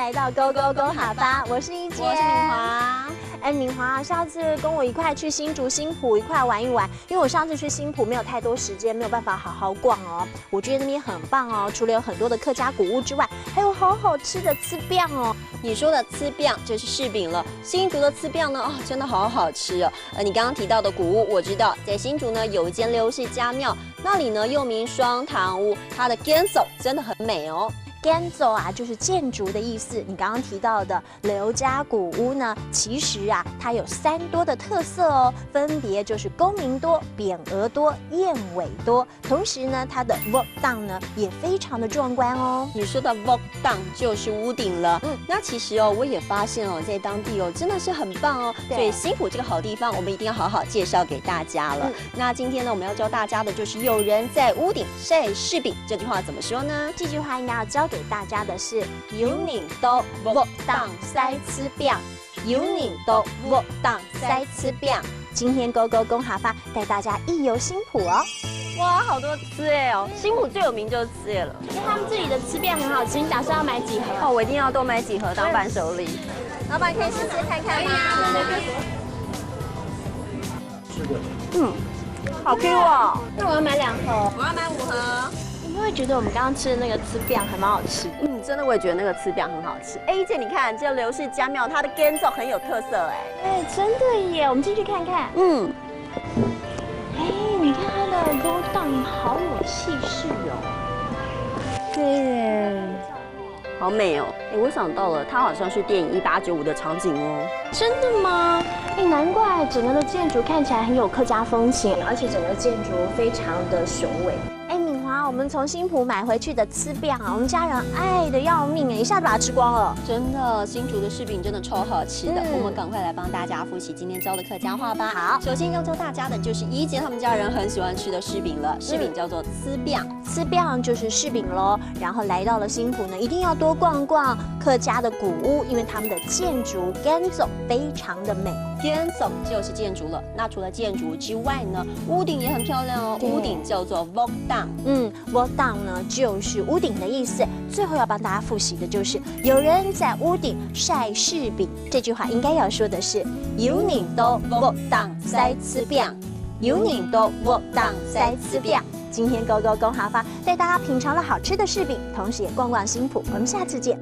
来到勾勾勾好吧，我是一姐，我是敏华。敏华，下次跟我一块去新竹新埔一块玩一玩，因为我上次去新埔没有太多时间，没有办法好好逛哦。我觉得那边很棒哦，除了有很多的客家古物之外，还有好好吃的糍粑哦。你说的糍粑就是柿饼了，新竹的糍粑呢，真的好好吃哦。你刚刚提到的古物，我知道在新竹呢有一间刘氏家庙，那里呢又名双塘屋，它的建筑真的很美哦。建筑啊，就是建筑的意思。你刚刚提到的刘家古屋呢，其实啊，它有3多的特色哦，分别就是功名多、匾额多、燕尾多。同时呢，它的屋档呢也非常的壮观哦。你说的屋档就是屋顶了。那其实哦，我也发现哦，在当地哦真的是很棒哦。所以新埔这个好地方，我们一定要好好介绍给大家了。那今天呢，我们要教大家的就是“有人在屋顶晒柿饼”这句话怎么说呢？这句话应该要教给大家的是有人到屋档晒糍粑，有人到屋档晒糍粑。今天勾勾公哈发带大家一游新埔哦。哇，好多糍粑哦！新埔最有名就是糍粑了，因为他们这里的糍粑很好吃。你打算要买几盒？哦，我一定要多买几盒当伴手礼。老板可以试试看看吗？是的。好 Q 哦！那我要买2盒。我要买5盒。你会觉得我们刚刚吃的那个糍粑还蛮好吃的。真的我也觉得那个糍粑很好吃。一姐，你看这刘氏家庙，它的建筑很有特色哎。真的耶！我们进去看看。你看它的勾当好有气势哦。对耶，好美哦！我想到了，它好像是电影1895的场景哦。真的吗？难怪整个的建筑看起来很有客家风情，而且整个建筑非常的雄伟。敏华，我们从新埔买回去的糍粑啊，我们家人爱的要命一下子把它吃光了。真的，新竹的柿饼真的超好吃的。我们赶快来帮大家复习今天教的客家话吧。好，首先要教大家的就是一姐他们家人很喜欢吃的柿饼了，柿饼叫做糍粑，糍粑就是柿饼喽。然后来到了新埔呢，一定要多逛逛客家的古屋，因为他们的建筑建筑非常的美。建筑就是建筑了。那除了建筑之外呢，屋顶也很漂亮哦。屋顶叫做屋档。屋档呢就是屋顶的意思。最后要帮大家复习的就是有人在屋顶晒柿饼。这句话应该要说的是有人到屋档晒糍粑，有人到屋档晒糍粑。今天勾勾公哈发带大家品尝了好吃的柿饼，同时也逛逛新埔。我们下次见。